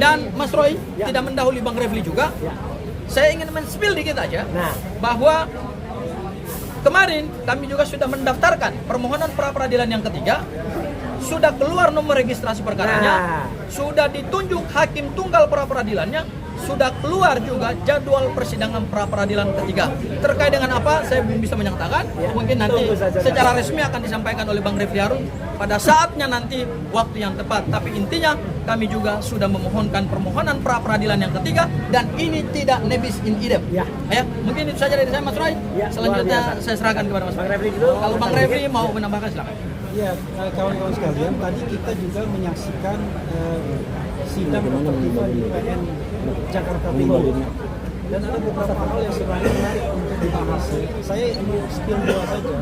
Dan Mas Roy tidak mendahului Bang Refli juga. Saya ingin men-spill dikit aja bahwa kemarin kami juga sudah mendaftarkan permohonan pra peradilan yang ketiga, sudah keluar nomor registrasi perkaranya, sudah ditunjuk hakim tunggal pra peradilannya, sudah keluar juga jadwal persidangan pra peradilan ketiga. Terkait dengan apa, saya belum bisa menyatakan. Mungkin nanti secara resmi akan disampaikan oleh Bang Refli Harun pada saatnya nanti waktu yang tepat. Tapi intinya kami juga sudah memohonkan permohonan pra peradilan yang ketiga dan ini tidak nebis in idem. Ya, mungkin itu saja dari saya Mas Roy. Selanjutnya saya serahkan kepada Mas Bang Refli dulu. Kalau Bang Refli mau menambahkan silakan. Ya, kawan-kawan sekalian, tadi kita juga menyaksikan sidang tertiba di PN Jakarta Timur. Dan ada beberapa hal yang sebenarnya menarik untuk dibahas. Saya ingin spill dua saja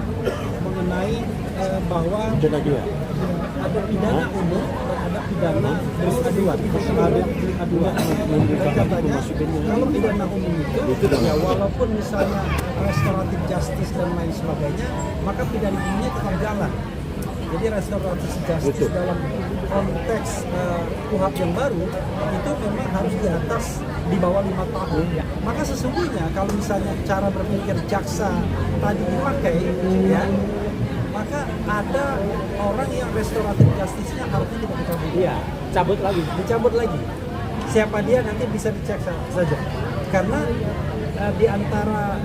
mengenai bahwa ada pidana umum dan ada pidana delik aduan. Delik aduan. Dan katanya kalau pidana umum itu ya walaupun misalnya restoratif justice dan lain sebagainya, maka pidana umumnya tetap jalan. Jadi restoratif justice dalam konteks KUHP yang baru itu memang harus di atas di bawah 5 tahun. Maka sesungguhnya kalau misalnya cara berpikir jaksa tadi dipakai, ya, maka ada orang yang restoratif justice-nya harusnya tidak dicabut. Iya, dicabut lagi. Siapa dia nanti bisa dicek saja. Karena di antara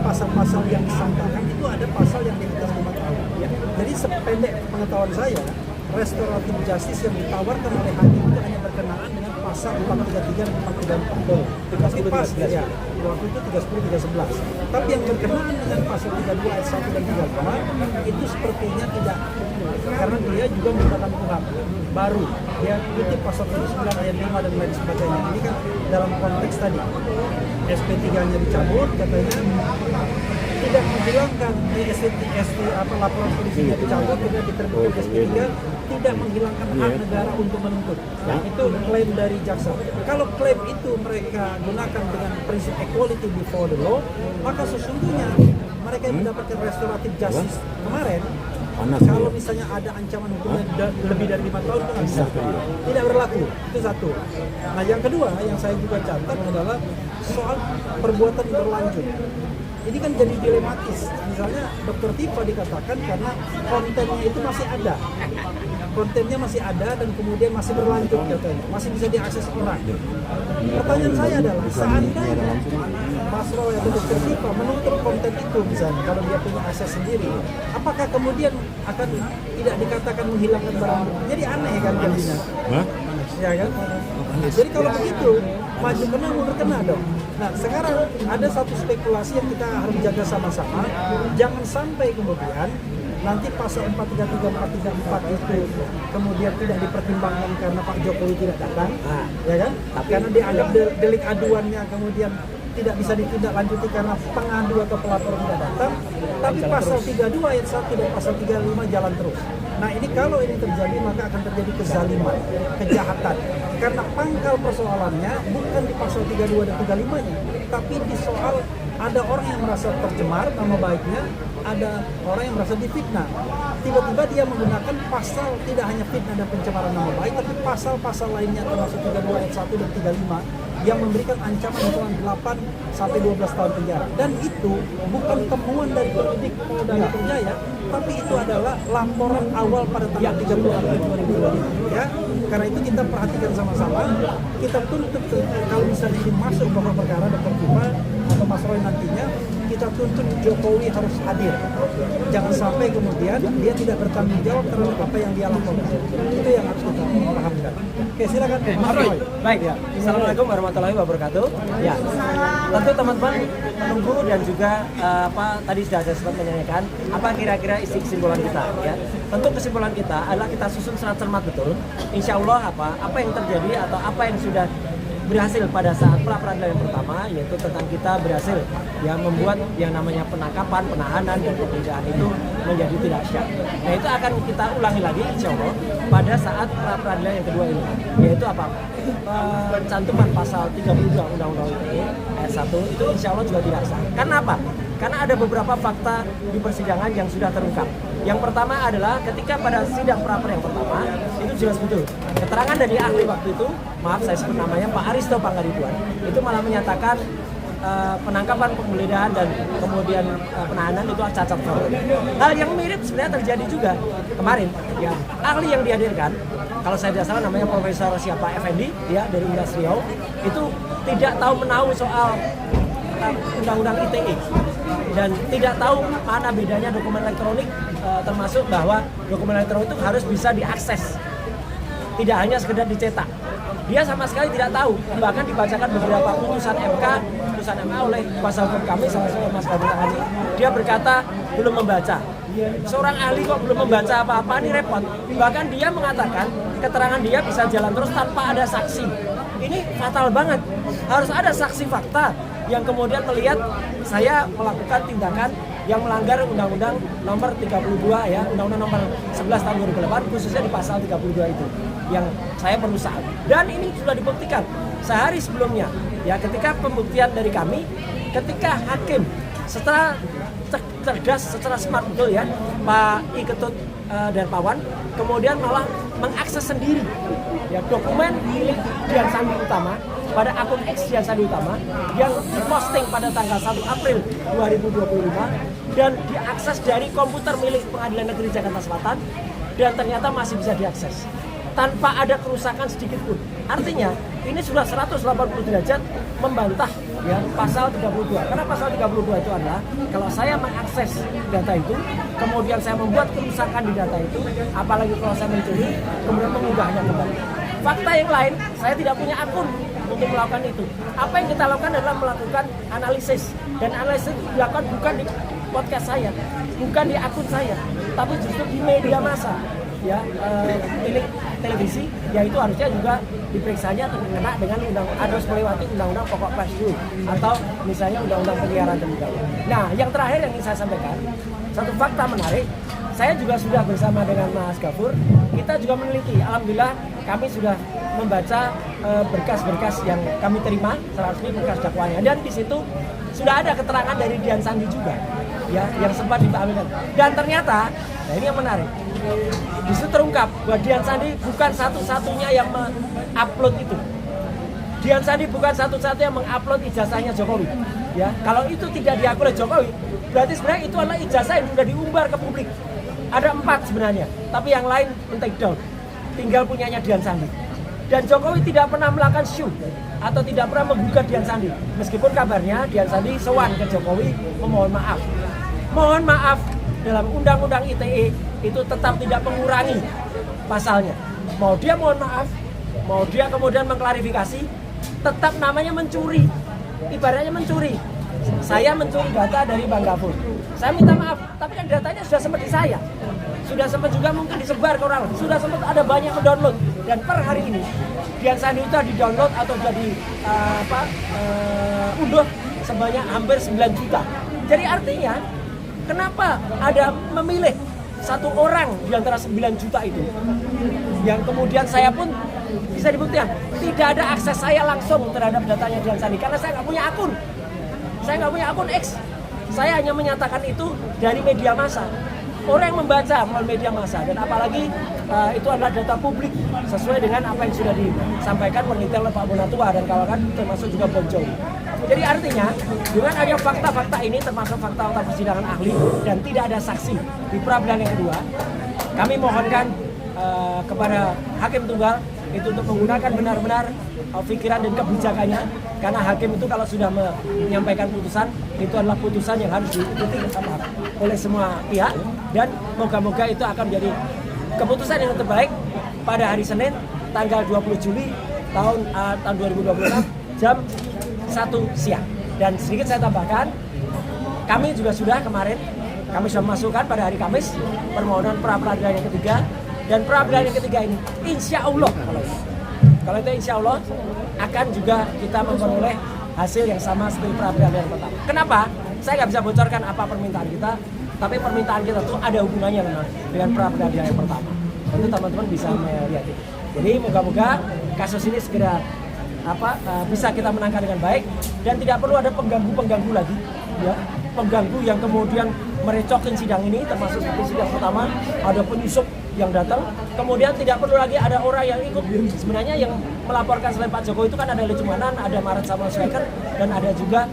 pasal-pasal yang disangkakan itu ada pasal yang di atas 5 tahun. Jadi sependek pengetahuan saya, restoratif justice yang ditawarkan oleh hakim itu hanya berkenaan dengan pasal 433 dan 434. Itu pas ya, waktu itu 310 311. Tapi yang berkenaan dengan pasal 32 ayat 1 dan 35 itu sepertinya tidak, karena dia juga menggunakan KUHP baru. Dia ikuti pasal 39 ayat 5 dan lain sebagainya. Ini kan dalam konteks tadi SP3-nya dicabut, katanya tidak menghilangkan laporan polisinya dicabut, tidak diterbitkan SP3, tidak menghilangkan hak negara untuk menuntut. Itu klaim dari jaksa. Kalau klaim itu mereka gunakan dengan prinsip equality before the law, maka sesungguhnya mereka yang mendapatkan restoratif justice kemarin, kalau misalnya ada ancaman hukumnya lebih dari 5 tahun itu nggak bisa, tidak berlaku. Itu satu. Nah yang kedua yang saya juga catat adalah soal perbuatan berlanjut. Ini kan jadi dilematis. Misalnya Dr. Tifa dikatakan karena kontennya itu masih ada. Kontennya masih ada dan kemudian masih berlanjut katanya. Masih bisa diakses orang. Pertanyaan saya adalah seandainya Mas Roy atau Dr. Tifa menutup konten itu misalnya kalau dia punya akses sendiri, apakah kemudian akan tidak dikatakan menghilangkan barang bukti? Jadi aneh kan jadinya. Ya kan? Jadi kalau begitu maju kena mundur kena dong. Nah sekarang ada satu spekulasi yang kita harus jaga sama-sama. Jangan sampai kemudian nanti pasal 433 434 itu kemudian tidak dipertimbangkan karena Pak Jokowi tidak datang, ya kan? Karena dianggap delik aduannya kemudian tidak bisa ditindaklanjuti karena pengadu atau pelapor tidak datang, tapi pasal 32 ayat 1 dan pasal 35 jalan terus. Nah ini kalau ini terjadi maka akan terjadi kezaliman, kejahatan. Karena pangkal persoalannya bukan di pasal 32 dan 35-nya, tapi di soal ada orang yang merasa tercemar nama baiknya, ada orang yang merasa difitnah. Tiba-tiba dia menggunakan pasal tidak hanya fitnah dan pencemaran nama baik, tapi pasal-pasal lainnya termasuk 32 ayat 1 dan 35 yang memberikan ancaman hukuman 8 sampai 12 tahun penjara. Dan itu bukan temuan dari penyidik Polda Metro Jaya, tapi itu adalah laporan awal pada tanggal 30 April 2020. Ya, karena itu kita perhatikan sama-sama. Kita tuntut kalau misalnya ini masuk pokok perkara Dr. Tifa atau Mas Roy nantinya, kita tuntut Jokowi harus hadir. Jangan sampai kemudian dia tidak bertanggung jawab terhadap apa yang dia lakukan. Itu yang harus kita pahamkan. Oke, silakan Mas Roy. Baik ya. Assalamualaikum warahmatullahi wabarakatuh. Ya. Tentu teman-teman menunggu dan juga tadi sudah saya sempat menanyakan apa kira-kira isi kesimpulan kita ya. Tentu kesimpulan kita adalah kita susun secara cermat betul. Insya Allah apa yang terjadi atau apa yang sudah berhasil pada saat pra peradilan yang pertama, yaitu tentang kita berhasil yang membuat yang namanya penangkapan, penahanan dan penggeledahan itu menjadi tidak syak. Nah itu akan kita ulangi lagi insya Allah pada saat pra peradilan yang kedua ini, yaitu apa? Cantuman pasal 32 Undang-Undang ITE ayat 1 itu insya Allah juga tidak sah. Karena apa? Karena ada beberapa fakta di persidangan yang sudah terungkap. Yang pertama adalah ketika pada sidang pra yang pertama, itu jelas betul. Keterangan dari ahli waktu itu, maaf saya sebut namanya Pak Aristo Pangaribuan, itu malah menyatakan penangkapan, penggeledahan dan kemudian penahanan itu cacat formil. Hal yang mirip sebenarnya terjadi juga kemarin. Ya, ahli yang dihadirkan, kalau saya tidak salah namanya Profesor siapa Effendi, ya dari Universitas Riau, itu tidak tahu menahu soal undang-undang ITE dan tidak tahu mana bedanya dokumen elektronik, termasuk bahwa dokumen elektronik itu harus bisa diakses, tidak hanya sekedar dicetak. Dia sama sekali tidak tahu, bahkan dibacakan beberapa putusan MK oleh kuasa hukum kami, salah satu Mas Kabut Tangani. Dia berkata belum membaca. Seorang ahli kok belum membaca apa-apa, ini repot. Bahkan dia mengatakan keterangan dia bisa jalan terus tanpa ada saksi. Ini fatal banget. Harus ada saksi fakta yang kemudian melihat saya melakukan tindakan yang melanggar Undang-Undang Nomor 32 ya, Undang-Undang Nomor 11 tahun 2008 khususnya di pasal 32 itu yang saya merusak. Dan ini sudah dibuktikan sehari sebelumnya ya, ketika pembuktian dari kami, ketika hakim setelah cerdas, secara smart betul ya, Pak I Ketut dan Pak Wan kemudian malah mengakses sendiri ya dokumen milik Dian Sandi Utama pada akun X Dian Sandi Utama yang diposting pada tanggal 1 April 2025 dan diakses dari komputer milik Pengadilan Negeri Jakarta Selatan dan ternyata masih bisa diakses tanpa ada kerusakan sedikit pun. Artinya ini sudah 180 derajat membantah ya pasal 32. Karena pasal 32 itu adalah kalau saya mengakses data itu, kemudian saya membuat kerusakan di data itu, apalagi kalau saya mencuri, kemudian mengubahnya kembali. Fakta yang lain, saya tidak punya akun untuk melakukan itu. Apa yang kita lakukan adalah melakukan analisis, dan analisis itu dilakukan bukan di podcast saya, bukan di akun saya, tapi justru di media massa. Ya, milik televisi, yaitu harusnya juga diperiksanya terkena dengan harus melewati undang-undang pokok pers dulu atau misalnya undang-undang penyiaran terbuka. Nah, yang terakhir yang ingin saya sampaikan, satu fakta menarik, saya juga sudah bersama dengan Mas Gafur, kita juga meneliti, alhamdulillah kami sudah membaca berkas-berkas yang kami terima secara resmi, berkas dakwaannya, dan di situ sudah ada keterangan dari Dian Sandi juga, ya, yang sempat diambilkan. Dan ternyata, nah ini yang menarik, justru terungkap bahwa Dian Sandi bukan satu-satunya yang mengupload itu. Dian Sandi bukan satu-satunya yang mengupload ijazahnya Jokowi. Ya, kalau itu tidak diakui oleh Jokowi, berarti sebenarnya itu adalah ijazah yang sudah diumbar ke publik. Ada 4 sebenarnya, tapi yang lain men-take down. Tinggal punyanya Dian Sandi. Dan Jokowi tidak pernah melakukan show atau tidak pernah menggugat Dian Sandi. Meskipun kabarnya Dian Sandi sowan ke Jokowi memohon maaf. Mohon maaf dalam Undang-Undang ITE itu tetap tidak mengurangi pasalnya. Mau dia mohon maaf, mau dia kemudian mengklarifikasi, tetap namanya mencuri. Ibaratnya mencuri. Saya mencuri data dari Bang Gafur. Saya minta maaf, tapi kan datanya sudah sempat di saya. Sudah sempat juga mungkin disebar ke orang. Sudah sempat ada banyak mendownload. Dan per hari ini, Dian Sandi itu di-download atau jadi unduh sebanyak hampir 9 juta. Jadi artinya, kenapa ada memilih satu orang di antara 9 juta itu? Yang kemudian saya pun bisa dibuktikan, tidak ada akses saya langsung terhadap datanya Dian Sandi. Karena saya nggak punya akun. Saya nggak punya akun X. Saya hanya menyatakan itu dari media massa. Orang yang membaca melalui media massa, dan apalagi itu adalah data publik sesuai dengan apa yang sudah disampaikan penelitian oleh Pak Bonatua dan kawan-kawan, termasuk juga Bang Jowi. Jadi artinya dengan adanya fakta-fakta ini, termasuk fakta-fakta persidangan ahli dan tidak ada saksi di pra-peradilan yang kedua, kami mohonkan kepada Hakim Tunggal itu untuk menggunakan benar-benar pikiran dan kebijakannya, karena hakim itu kalau sudah menyampaikan putusan itu adalah putusan yang harus diikuti oleh semua pihak, dan moga-moga itu akan menjadi keputusan yang terbaik pada hari Senin tanggal 20 Juli tahun 2026 jam 1 siang. Dan sedikit saya tambahkan, kami juga sudah kemarin kami sudah masukkan pada hari Kamis permohonan pra-peradilan yang ketiga, dan pra-peradilan yang ketiga ini insya Allah kalau itu insya Allah akan juga kita memperoleh hasil yang sama seperti pra-peradilan yang pertama. Kenapa? Saya nggak bisa bocorkan apa permintaan kita, tapi permintaan kita itu ada hubungannya dengan pra-peradilan yang pertama. Tentu teman-teman bisa melihat itu. Jadi moga-moga kasus ini segera bisa kita menangkan dengan baik dan tidak perlu ada pengganggu-pengganggu lagi ya, pengganggu yang kemudian merecokin sidang ini, termasuk seperti sidang pertama ada penyusup yang datang, kemudian tidak perlu lagi ada orang yang ikut. Sebenarnya yang melaporkan selain Pak Jokowi itu kan ada Lecumanan, ada Maret sama Sweker, dan ada juga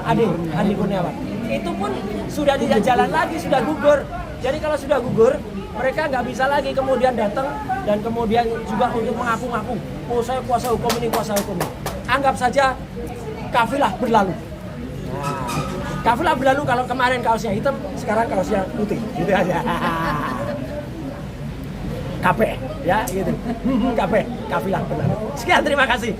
Andi Kurniawan. Itu pun sudah tidak jalan lagi, sudah gugur. Jadi kalau sudah gugur, mereka nggak bisa lagi kemudian datang dan kemudian juga untuk mengaku-ngaku, oh saya kuasa hukum ini, kuasa hukum ini. Anggap saja kafilah berlalu. Nah, kafilah berlalu kalau kemarin kaosnya hitam, sekarang kaosnya putih, gitu aja. KP, ya gitu. KP, kafilah berlalu. Sekian, terima kasih.